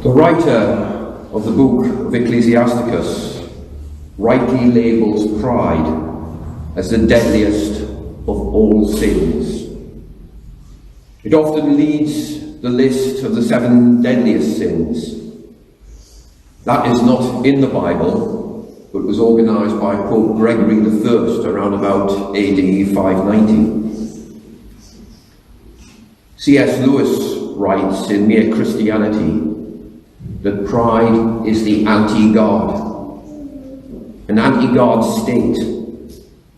The writer of the book of Ecclesiasticus rightly labels pride as the deadliest of all sins. It often leads the list of the 7 deadliest sins. That is not in the Bible, but was organised by Pope Gregory I around about AD 590. C.S. Lewis writes in Mere Christianity that pride is the anti-God, an anti-God state,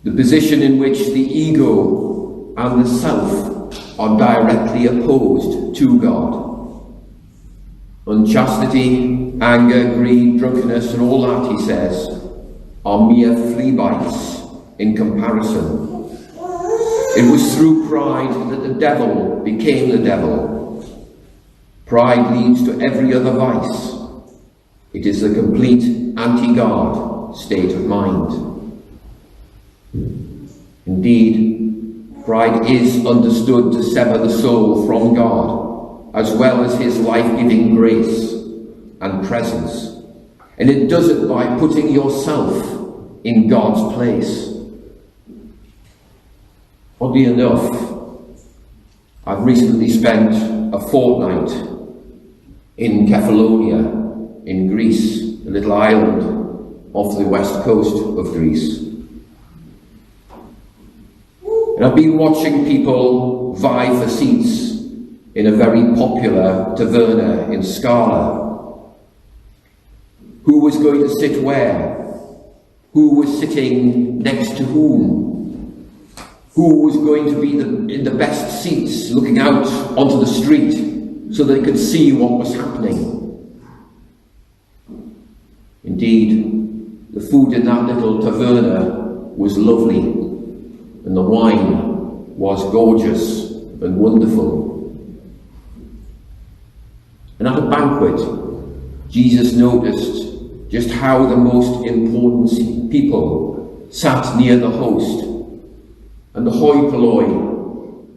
the position in which the ego and the self are directly opposed to God. Unchastity, anger, greed, drunkenness, and all that, he says, are mere flea bites in comparison. It was through pride that the devil became the devil. Pride leads to every other vice. It is the complete anti-God state of mind. Indeed, pride is understood to sever the soul from God, as well as his life-giving grace and presence. And it does it by putting yourself in God's place. Oddly enough, I've recently spent a fortnight in Kefalonia, in Greece, a little island off the west coast of Greece. And I've been watching people vie for seats in a very popular taverna in Scala. Who was going to sit where? Who was sitting next to whom? Who was going to be in the best seats, looking out onto the street so they could see what was happening? Indeed, the food in that little taverna was lovely, and the wine was gorgeous and wonderful. And at a banquet, Jesus noticed just how the most important people sat near the host, and the hoi polloi,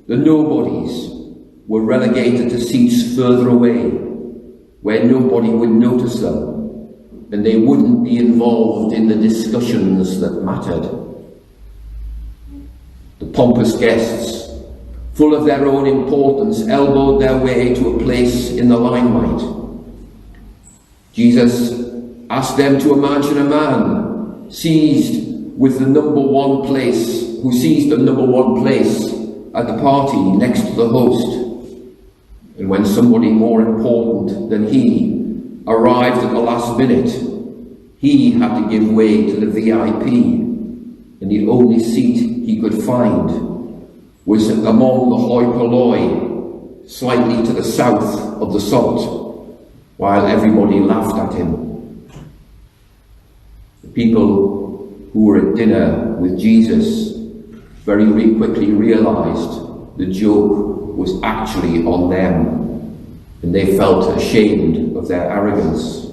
the nobodies, were relegated to seats further away, where nobody would notice them, and they wouldn't be involved in the discussions that mattered. The pompous guests, full of their own importance, elbowed their way to a place in the limelight. Jesus asked them to imagine a man seized with the number one place, who seized the number one place at the party next to the host. And when somebody more important than he arrived at the last minute, he had to give way to the VIP, and the only seat he could find was among the hoi polloi, slightly to the south of the salt, while everybody laughed at him. The people who were at dinner with Jesus very quickly realized the joke was actually on them, and they felt ashamed of their arrogance.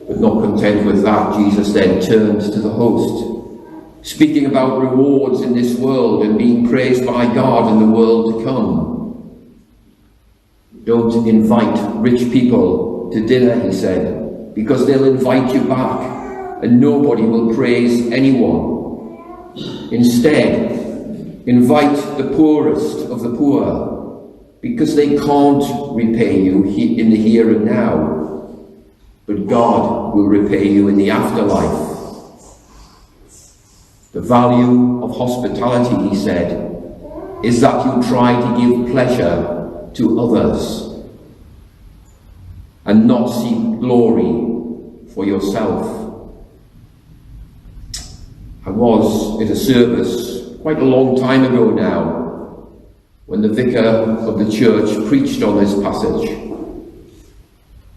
But not content with that, Jesus then turned to the host, speaking about rewards in this world and being praised by God in the world to come. Don't invite rich people to dinner, he said, because they'll invite you back and nobody will praise anyone. Instead, invite the poorest of the poor, because they can't repay you in the here and now, but God will repay you in the afterlife. The value of hospitality, he said, is that you try to give pleasure to others and not seek glory for yourself. I was at a service quite a long time ago now, when the vicar of the church preached on this passage.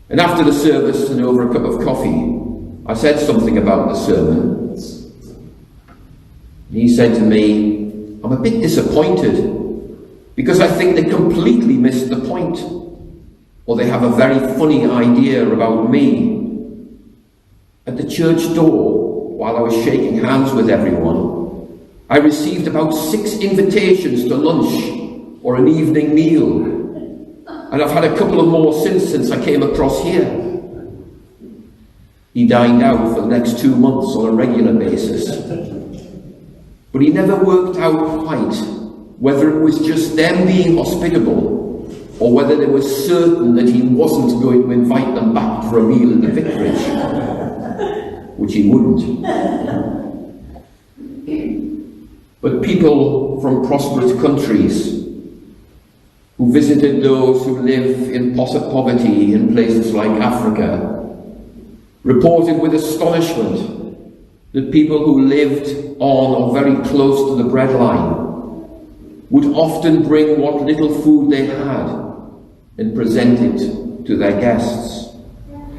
And after the service and over a cup of coffee, I said something about the sermon. And he said to me, I'm a bit disappointed, because I think they completely missed the point, or they have a very funny idea about me. At the church door, while I was shaking hands with everyone, I received about 6 invitations to lunch or an evening meal. And I've had a couple of more since I came across here. He dined out for the next 2 months on a regular basis. But he never worked out quite whether it was just them being hospitable or whether they were certain that he wasn't going to invite them back for a meal in the vicarage, which he wouldn't. But people from prosperous countries who visited those who live in poverty in places like Africa reported with astonishment that people who lived on or very close to the breadline would often bring what little food they had and present it to their guests.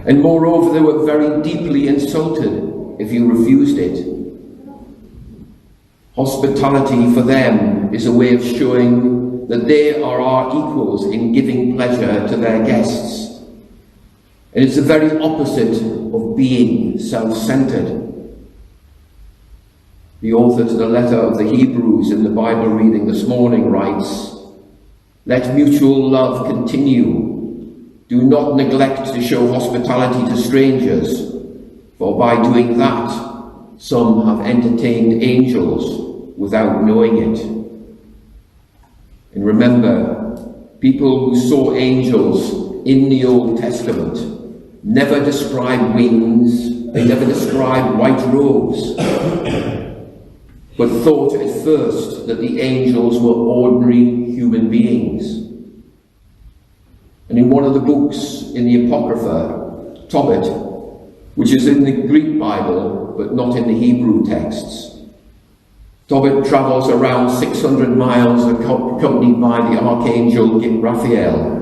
And moreover, they were very deeply insulted if you refused it. Hospitality for them is a way of showing that they are our equals in giving pleasure to their guests. And it's the very opposite of being self-centered. The author to the letter of the Hebrews in the Bible reading this morning writes, "Let mutual love continue. Do not neglect to show hospitality to strangers, for by doing that, some have entertained angels without knowing it." And remember, people who saw angels in the Old Testament never described wings, they never described white robes, but thought at first that the angels were ordinary human beings. And in one of the books in the Apocrypha, Tobit, which is in the Greek Bible but not in the Hebrew texts, Tobit travels around 600 miles accompanied by the archangel Raphael,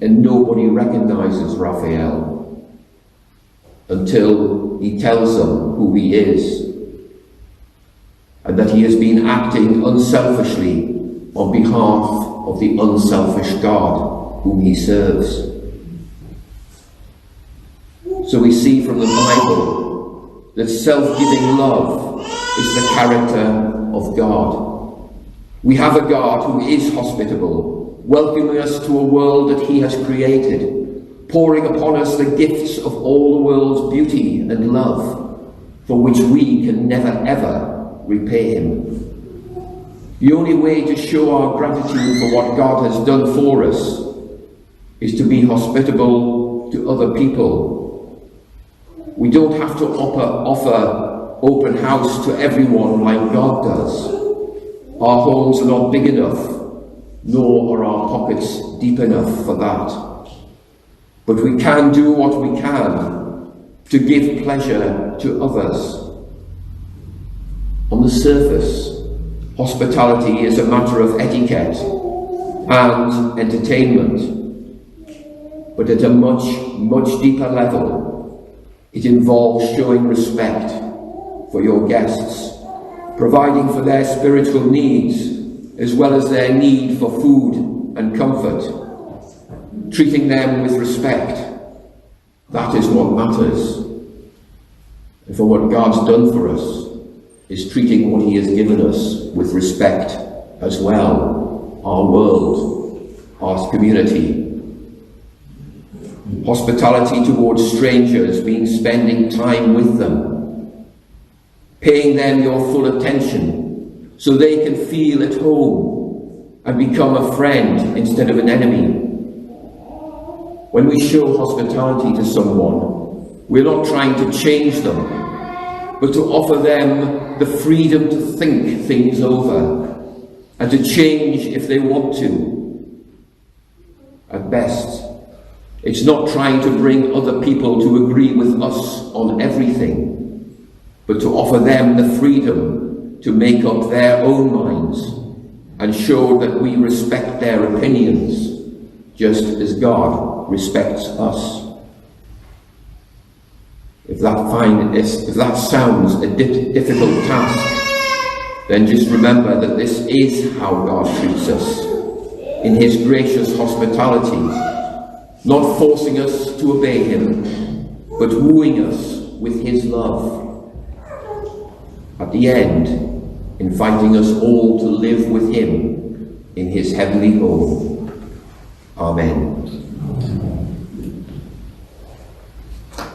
and nobody recognizes Raphael until he tells them who he is, and that he has been acting unselfishly on behalf of the unselfish God whom he serves. So we see from the Bible that self-giving love is the character of God. We have a God who is hospitable, welcoming us to a world that he has created, pouring upon us the gifts of all the world's beauty and love, for which we can never ever repay him. The only way to show our gratitude for what God has done for us is to be hospitable to other people. We don't have to offer open house to everyone like God does. Our homes are not big enough, nor are our pockets deep enough for that. But we can do what we can to give pleasure to others. On the surface, hospitality is a matter of etiquette and entertainment. But at a much, much deeper level, it involves showing respect for your guests, providing for their spiritual needs as well as their need for food and comfort, treating them with respect. That is what matters. And for what God's done for us is treating what he has given us with respect as well, our world, our community. Hospitality towards strangers means spending time with them, paying them your full attention so they can feel at home and become a friend instead of an enemy. When we show hospitality to someone, we're not trying to change them, but to offer them the freedom to think things over and to change if they want to. At best, it's not trying to bring other people to agree with us on everything, but to offer them the freedom to make up their own minds and show that we respect their opinions just as God respects us. If that sounds a difficult task, then just remember that this is how God treats us, in his gracious hospitality, not forcing us to obey him, but wooing us with his love. At the end, inviting us all to live with him in his heavenly home. Amen.